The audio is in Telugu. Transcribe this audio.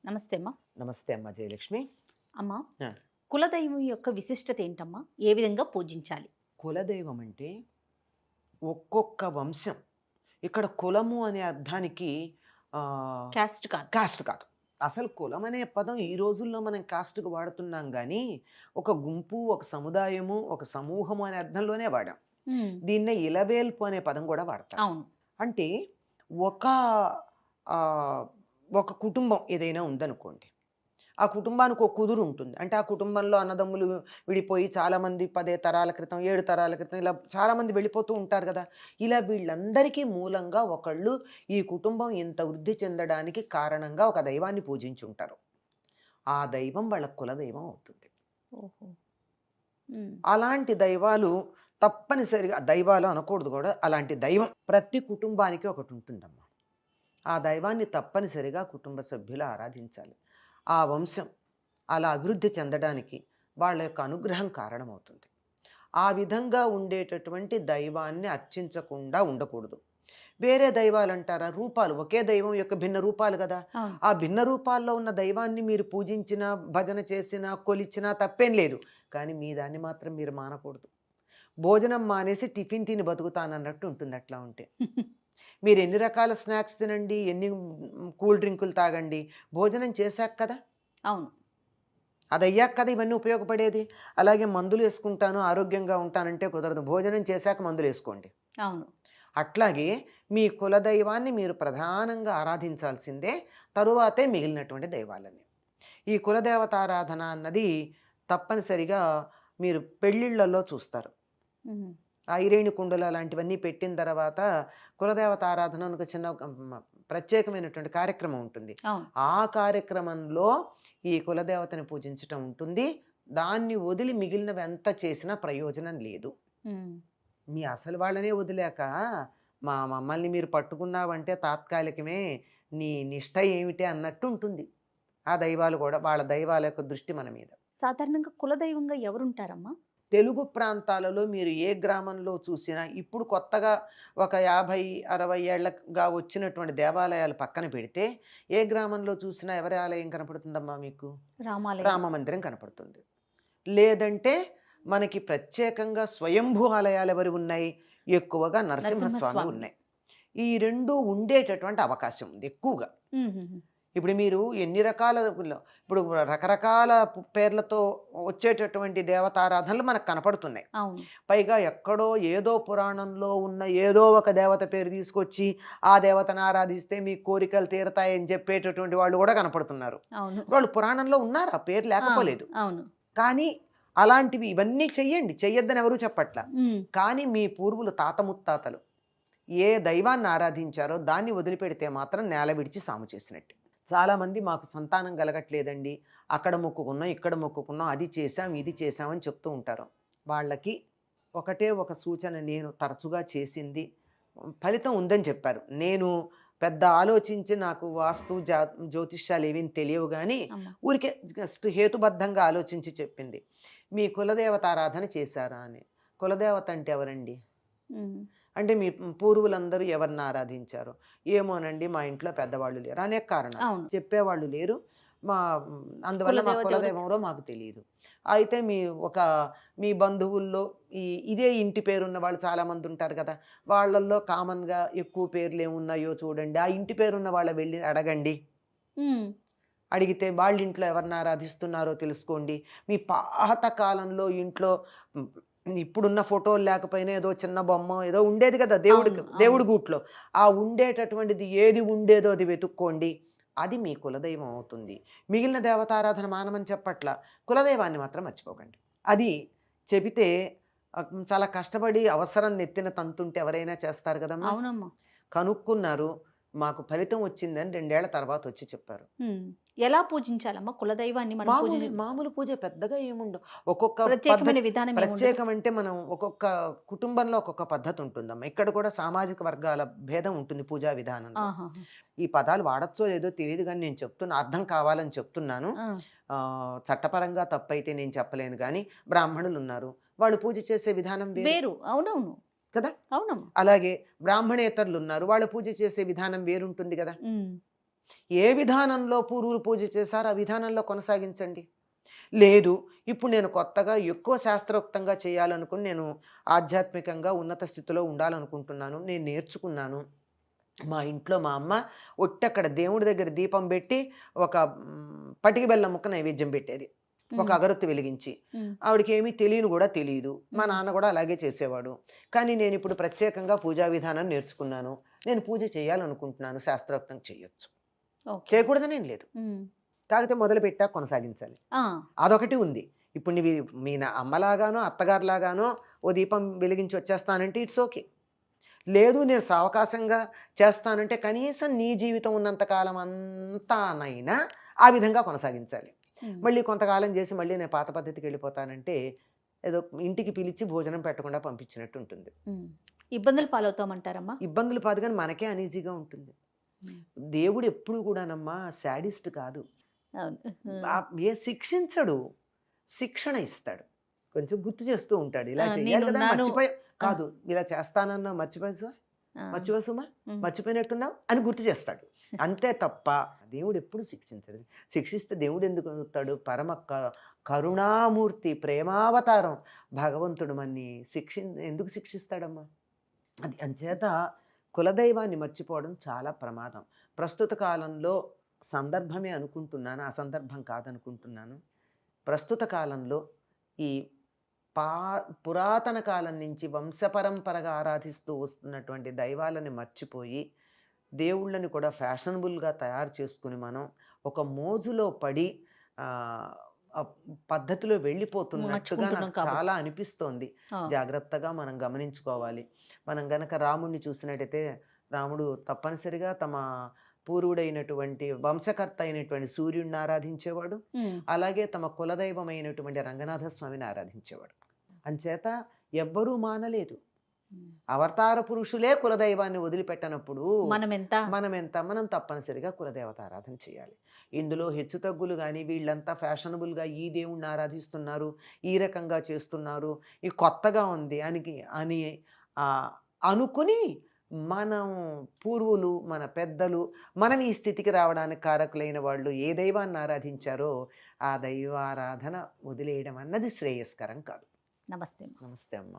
నమస్తే అమ్మా. నమస్తే అమ్మ జయలక్ష్మి. అమ్మా, ఆ, కులదైవం యొక్క విశిష్టత ఏంటమ్మా? ఏ విధంగా పూజించాలి? కులదైవం అంటే ఒక్కొక్క వంశం. ఇక్కడ కులము అనే అర్థానికి ఆ, క్యాస్ట్ కాదు. కాస్ట్ కాదు. అసలు కులం అనే పదం ఈ రోజుల్లో మనం కాస్ట్కి వాడుతున్నాం కానీ ఒక గుంపు, ఒక సముదాయము, ఒక సమూహము అనే అర్థంలోనే వాడాం. ఉమ్, దీన్నే ఇలవేల్పు అనే పదం కూడా వాడతాం. అవును. అంటే ఒక ఆ, ఒక కుటుంబం ఏదైనా ఉందనుకోండి, ఆ కుటుంబానికి ఒక కుదురు ఉంటుంది. అంటే ఆ కుటుంబంలో అన్నదమ్ములు విడిపోయి చాలామంది 10 తరాల క్రితం, 7 తరాల క్రితం ఇలా చాలామంది వెళ్ళిపోతూ ఉంటారు కదా! ఇలా వీళ్ళందరికీ మూలంగా ఒకళ్ళు ఈ కుటుంబం ఇంత వృద్ధి చెందడానికి కారణంగా ఒక దైవాన్ని పూజించుంటారు. ఆ దైవం వాళ్ళ కులదైవం అవుతుంది. ఓహో. ఉమ్, అలాంటి దైవాలు తప్పనిసరిగా దైవాలు అనకూడదు కూడా, అలాంటి దైవం ప్రతి కుటుంబానికి ఒకటి ఉంటుందమ్మా. ఆ దైవాన్ని తప్పనిసరిగా కుటుంబ సభ్యులు ఆరాధించాలి. ఆ వంశం అలా అభివృద్ధి చెందడానికి వాళ్ళ యొక్క అనుగ్రహం కారణమవుతుంది. ఆ విధంగా ఉండేటటువంటి దైవాన్ని అర్చించకుండా ఉండకూడదు. వేరే దైవాలు అంటారా, రూపాలు ఒకే దైవం యొక్క భిన్న రూపాలు కదా. అవును. ఆ భిన్న రూపాల్లో ఉన్న దైవాన్ని మీరు పూజించినా, భజన చేసినా, కొలిచినా తప్పేం లేదు. కానీ మీ దాన్ని మాత్రం మీరు మానకూడదు. భోజనం మానేసి టిఫిన్ తిని బతుకుతానన్నట్టు ఉంటుంది అట్లా ఉంటే. మీరు ఎన్ని రకాల స్నాక్స్ తినండి, ఎన్ని కూల్ డ్రింకులు తాగండి, భోజనం చేశాక కదా, అవును. అది అయ్యాక కదా ఇవన్నీ ఉపయోగపడేది. అలాగే మందులు వేసుకుంటాను ఆరోగ్యంగా ఉంటానంటే కుదరదు. భోజనం చేశాక మందులు వేసుకోండి. అవును. అట్లాగే మీ కులదైవాన్ని మీరు ప్రధానంగా ఆరాధించాల్సిందే, తరువాతే మిగిలినటువంటి దైవాలని. ఈ కులదేవతారాధన అన్నది తప్పనిసరిగా మీరు పెళ్ళిళ్ళల్లో చూస్తారు. ఉమ్, ఐరేణి కుండలు అలాంటివన్నీ పెట్టిన తర్వాత కులదేవత ఆరాధన అని ఒక చిన్న ప్రత్యేకమైనటువంటి కార్యక్రమం ఉంటుంది. అవును. ఆ కార్యక్రమంలో ఈ కులదేవతని పూజించటం ఉంటుంది. దాన్ని వదిలి మిగిలినవి ఎంత చేసినా ప్రయోజనం లేదు. ఉమ్, మీ అసలు వాళ్ళనే వదిలేక మా మమ్మల్ని మీరు పట్టుకున్నావంటే తాత్కాలికమే, నీ నిష్ట ఏమిటి అన్నట్టు ఉంటుంది. ఆ దైవాలు కూడా వాళ్ళ దైవాల యొక్క దృష్టి మన మీద. సాధారణంగా కులదైవంగా ఎవరుంటారమ్మా? తెలుగు ప్రాంతాలలో మీరు ఏ గ్రామంలో చూసినా ఇప్పుడు కొత్తగా ఒక 50-60 ఏళ్ళగా వచ్చినటువంటి దేవాలయాలు పక్కన పెడితే ఏ గ్రామంలో చూసినా ఎవరి ఆలయం కనపడుతుందమ్మా మీకు? రామాలయం. రామ మందిరం కనపడుతుంది. లేదంటే మనకి ప్రత్యేకంగా స్వయంభూ ఆలయాలు ఎవరు ఉన్నాయి? ఎక్కువగా నరసింహస్వామి నరసింహస్వామి. ఉన్నాయి. ఈ రెండు ఉండేటటువంటి అవకాశం ఉంది ఎక్కువగా. ఉమ్, ఉమ్, ఉమ్, ఇప్పుడు మీరు ఎన్ని రకాల ఇప్పుడు రకరకాల పేర్లతో వచ్చేటటువంటి దేవతారాధనలు మనకు కనపడుతున్నాయి. అవును. పైగా ఎక్కడో ఏదో పురాణంలో ఉన్న ఏదో ఒక దేవత పేరు తీసుకొచ్చి ఆ దేవతను ఆరాధిస్తే మీ కోరికలు తీరతాయని చెప్పేటటువంటి వాళ్ళు కూడా కనపడుతున్నారు. అవును. వాళ్ళు పురాణంలో ఉన్నారు, ఆ పేరు లేకపోలేదు. అవును. కానీ అలాంటివి ఇవన్నీ చెయ్యండి, చెయ్యొద్దని ఎవరూ చెప్పట్ల. ఉమ్, కానీ మీ పూర్వులు తాత ముత్తాతలు ఏ దైవాన్ని ఆరాధించారో దాన్ని వదిలిపెడితే మాత్రం నేల విడిచి సాము చేసినట్టు. చాలామంది మాకు సంతానం కలగట్లేదండి, అక్కడ మొక్కుకున్నాం, ఇక్కడ మొక్కుకున్నాం, అది చేశాం, ఇది చేశామని చెప్తూ ఉంటారు. వాళ్ళకి ఒకటే ఒక సూచన నేను తరచుగా చేసింది, ఫలితం ఉందని చెప్పారు. నేను పెద్ద ఆలోచించి నాకు వాస్తు జ్యోతిష్యాలు ఏమీ తెలియవు కానీ అమ్మా. ఊరికే జస్ట్ హేతుబద్ధంగా ఆలోచించి చెప్పింది. మీ కులదేవత ఆరాధన చేశారా అని. కులదేవత అంటే ఎవరండి ఉమ్, అంటే మీ పూర్వులందరూ ఎవరిని ఆరాధించారు? ఏమోనండి, మా ఇంట్లో పెద్దవాళ్ళు లేరు, అనేక కారణాలు అవును. చెప్పేవాళ్ళు లేరు. మా అందువల్ల మా కులదేవత ఎవరు? కులదైవంలో మాకు తెలియదు. అయితే మీ బంధువుల్లో ఇదే ఇంటి పేరున్న వాళ్ళు చాలామంది ఉంటారు కదా, వాళ్ళల్లో కామన్గా ఎక్కువ పేర్లు ఏమున్నాయో చూడండి, ఆ ఇంటి పేరున్న వాళ్ళ వెళ్ళి అడగండి. ఉమ్, అడిగితే వాళ్ళ ఇంట్లో ఎవరిని ఆరాధిస్తున్నారో తెలుసుకోండి. మీ పాత కాలంలో ఇంట్లో ఉమ్, ఇప్పుడున్న ఫోటోలు లేకపోయినా ఏదో చిన్న బొమ్మ ఏదో ఉండేది కదా దేవుడికి, అవును, దేవుడి అవును. గూట్లో. ఆ ఉండేటటువంటిది ఏది ఉండేదో అది వెతుక్కోండి, అది మీ కులదైవం అవుతుంది. మిగిలిన దేవతారాధన మానమని చెప్పట్ల, కులదైవాన్ని మాత్రం మర్చిపోకండి. అది చెబితే చాలా కష్టపడి అవసరం నెత్తిన తంతుంటే ఎవరైనా చేస్తారు కదమ్మా. అవునమ్మా. కనుక్కున్నారు, మాకు ఫలితం వచ్చిందని 2 ఏళ్ల తర్వాత వచ్చి చెప్పారు. ఉమ్, ఎలా పూజించాలమ్మా కులదైవాన్ని? మనం మామూలు పూజ పెద్దగా ఏముండవు. ఒక్కొక్క ప్రత్యేకమైన పద్ధతి విధానం ఏముండదు. ప్రత్యేకం అంటే మనం ఒక్కొక్క కుటుంబంలో ఒక్కొక్క పద్ధతి ఉంటుందమ్మా. ఇక్కడ కూడా సామాజిక వర్గాల భేదం ఉంటుంది పూజా విధానంలో. ఆహా. ఈ పదాలు వాడచ్చో లేదో తెలియదు కానీ నేను చెప్తున్నా, అర్థం కావాలని చెప్తున్నాను. ఆ, చట్టపరంగా తప్పైతే నేను చెప్పలేను కానీ బ్రాహ్మణులు ఉన్నారు, వాళ్ళు పూజ చేసే విధానం వేరు వేరు. అవునవును. కదా. అవునమ్మా. అలాగే బ్రాహ్మణేతరులు ఉన్నారు, వాళ్ళ పూజ చేసే విధానం వేరుంటుంది కదా. ఉమ్, ఏ విధానంలో పూర్వులు పూజ చేశారో ఆ విధానంలో కొనసాగించండి. లేదు, ఇప్పుడు నేను కొత్తగా ఎక్కువ శాస్త్రోక్తంగా చేయాలనుకుని నేను ఆధ్యాత్మికంగా ఉన్నత స్థితిలో ఉండాలనుకుంటున్నాను. నేను నేర్చుకున్నాను. మా ఇంట్లో మా అమ్మ ఒట్టక్కడ దేవుడి దగ్గర దీపం పెట్టి ఒక పటిక బెల్లం ముక్క నైవేద్యం పెట్టేది. ఒక హ్మ్. అగరొత్తి వెలిగించి. హ్మ్. ఆవిడకేమీ తెలియని గూడా తెలీదు. మా హ్మ్. నాన్న గూడా అలాగే చేసేవాడు. కానీ నేనిప్పుడు ప్రత్యేకంగా పూజా విధానం నేర్చుకున్నాను. నేను పూజ చేయాలనుకుంటున్నాను. శాస్త్రోక్తంగా చేయొచ్చు. ఓకే. చేయకూడదనేం లేదు. హ్మ్. కాకపోతే మొదలుపెట్టాక కొనసాగించాలి. ఆ! అదొకటి ఉంది. ఇప్పుడు మీ అమ్మలాగానో, అత్తగారిలాగానో ఓ దీపం వెలిగించి వచ్చేస్తానంటే ఇట్స్ ఓకే. లేదు నేను సావకాశంగా చేస్తానంటే కనీసం నీ జీవితం ఉన్నంత కాలం అంతానైనా ఆ విధంగా కొనసాగించాలి. హ్మ్. మళ్ళీ కొంతకాలం చేసి మళ్ళీ నేను పాత పద్ధతికెళ్ళిపోతానంటే ఏదో ఇంటికి పిలిచి భోజనం పెట్టకుండా పంపించినట్టు ఉంటుంది. హ్మ్. ఇబ్బందులు పాలవుతామంటారమ్మా? ఇబ్బందులు కాదు గానీ మనకే అనీజీగా ఉంటుంది. హ్మ్. దేవుడు ఎప్పుడు కూడానమ్మా శాడిస్ట్ కాదు. అవును. హ్మ్. శిక్షించడు. శిక్షణ ఇస్తాడు. కొంచెం గుర్తు చేస్తూ ఉంటాడు. ఇలా చెయ్యాలి కదా! నేనున్నాను. మర్చిపోయా ఆ! కాదు. ఇలా చేస్తానన్నావు ఆ! మర్చిపోయావా సుమా? హ్మ్. మర్చిపోయినట్టున్నావు అని గుర్తు చేస్తాడు. అంతే తప్ప దేవుడు ఎప్పుడు శిక్షించడు. శిక్షిస్తే దేవుడు ఎందుకు అవుతాడు? పరమ కరుణామూర్తి, ప్రేమావతారం భగవంతుడు మన్ని ఎందుకు శిక్షిస్తాడమ్మా? అది అంచేత కులదైవాన్ని మర్చిపోవడం చాలా ప్రమాదం. ప్రస్తుత కాలంలో సందర్భమే అనుకుంటున్నాను. అసందర్భం కాదనుకుంటున్నాను. ప్రస్తుత కాలంలో ఈ పా పురాతన కాలం నుంచి వంశపరంపరగా ఆరాధిస్తూ వస్తున్నటువంటి దైవాలని మర్చిపోయి, దేవుళ్ళని కూడా ఫ్యాషనబుల్‌గా తయారు చేసుకొని మనం ఒక మోజులో పడి ఆహ్, పద్ధతిలో వెళ్ళిపోతున్నట్టుగా నడుచుకుంటున్నాం నాకు కాబట్టి. చాలా అనిపిస్తోంది. ఆ! జాగ్రత్తగా మనం గమనించుకోవాలి. మనం గనక రాముడిని చూసినట్టయితే రాముడు తప్పనిసరిగా తమ పూర్వుడైనటువంటి వంశకర్త అయినటువంటి సూర్యుడిని ఆరాధించేవాడు. హ్మ్. అలాగే తమ కులదైవమైనటువంటి రంగనాథ స్వామిని ఆరాధించేవాడు. అంచేత ఎవ్వరూ మానలేదు. హ్మ్. అవతార పురుషులే కులదైవాన్ని వదిలిపెట్టనప్పుడు మనమెంత? మనం తప్పనిసరిగా కులదేవత ఆరాధన చేయాలి. ఇందులో హెచ్చుతగ్గులు గాని, వీళ్ళంతా ఫ్యాషనబుల్‌గా ఈ దేవుడిని ఆరాధిస్తున్నారు, ఈ రకంగా చేస్తున్నారు, ఇది కొత్తగా ఉంది అని ఆహ్, అనుకుని మనం పూర్వులు, మన పెద్దలు, మనం ఈ స్థితికి రావడానికి కారకులైన వాళ్ళు ఏ దైవాన్ని ఆరాధించారో, ఆ దైవారాధన వదిలేయడం అన్నది శ్రేయస్కరం కాదు. నమస్తే. నమస్తే అమ్మ.